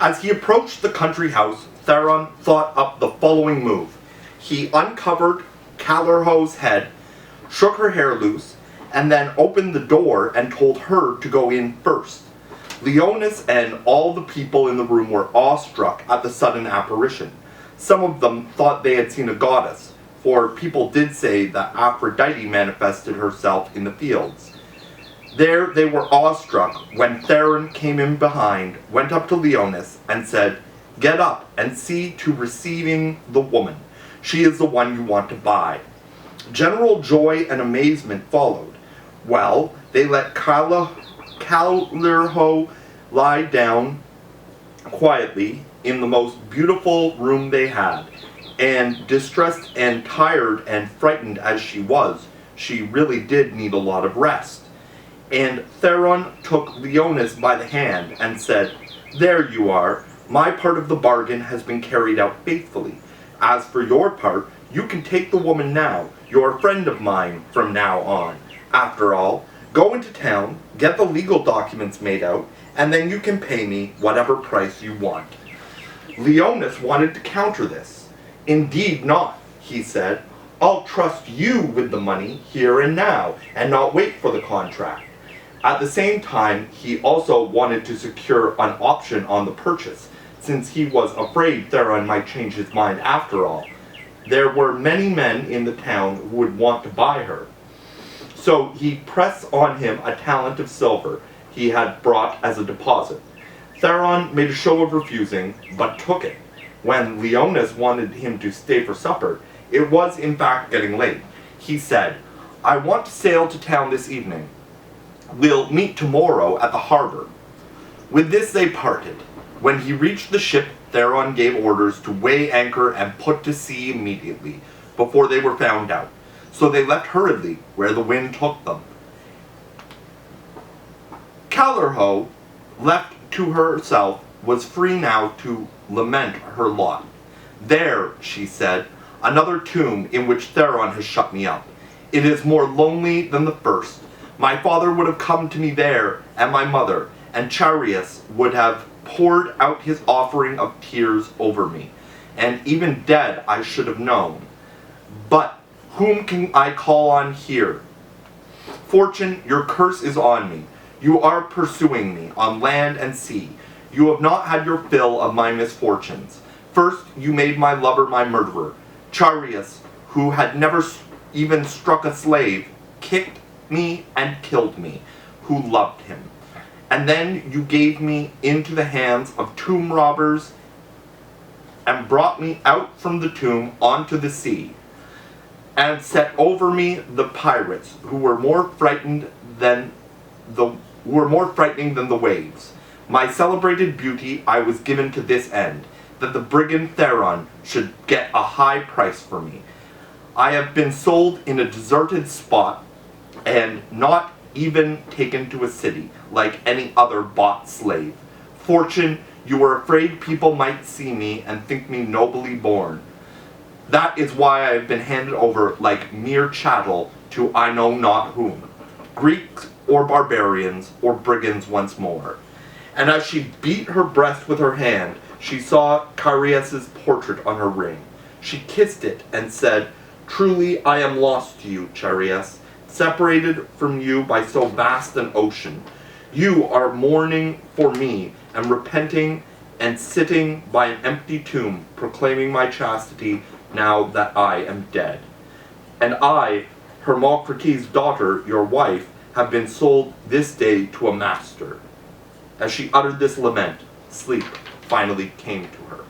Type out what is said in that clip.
As he approached the country house, Theron thought up the following move. He uncovered Callirhoe's head, shook her hair loose, and then opened the door and told her to go in first. Leonis and all the people in the room were awestruck at the sudden apparition. Some of them thought they had seen a goddess, for people did say that Aphrodite manifested herself in the fields. There they were awestruck when Theron came in behind, went up to Leonis, and said, "Get up and see to receiving the woman. She is the one you want to buy." General joy and amazement followed. Well, they let Callirhoe lie down quietly in the most beautiful room they had, and distressed and tired and frightened as she was, she really did need a lot of rest. And Theron took Leonis by the hand and said, "There you are. My part of the bargain has been carried out faithfully. As for your part, you can take the woman now. You're a friend of mine from now on. After all, go into town, get the legal documents made out, and then you can pay me whatever price you want." Leonis wanted to counter this. "Indeed not," he said. "I'll trust you with the money here and now, and not wait for the contract." At the same time, he also wanted to secure an option on the purchase, since he was afraid Theron might change his mind after all. There were many men in the town who would want to buy her. So he pressed on him a talent of silver he had brought as a deposit. Theron made a show of refusing, but took it. When Leonis wanted him to stay for supper, it was in fact getting late. He said, "I want to sail to town this evening. We'll meet tomorrow at the harbor." With this they parted. When he reached the ship, Theron gave orders to weigh anchor and put to sea immediately, before they were found out. So they left hurriedly where the wind took them. Callirhoe, left to herself, was free now to lament her lot. "There," she said, "another tomb in which Theron has shut me up. It is more lonely than the first. My father would have come to me there, and my mother, and Chaereas would have poured out his offering of tears over me, and even dead I should have known. But whom can I call on here? Fortune, your curse is on me. You are pursuing me on land and sea. You have not had your fill of my misfortunes. First, you made my lover my murderer. Chaereas, who had never even struck a slave, kicked me and killed me, who loved him. And then you gave me into the hands of tomb robbers and brought me out from the tomb onto the sea, and set over me the pirates who were more frightening than the waves. My celebrated beauty I was given to this end, that the brigand Theron should get a high price for me. I have been sold in a deserted spot, and not even taken to a city, like any other bought slave. Fortune, you were afraid people might see me and think me nobly born. That is why I have been handed over like mere chattel to I know not whom, Greeks or barbarians or brigands once more." And as she beat her breast with her hand, she saw Chaereas' portrait on her ring. She kissed it and said, "Truly I am lost to you, Chaereas, separated from you by so vast an ocean. You are mourning for me and repenting and sitting by an empty tomb, proclaiming my chastity now that I am dead. And I, Hermocrates' daughter, your wife, have been sold this day to a master." As she uttered this lament, sleep finally came to her.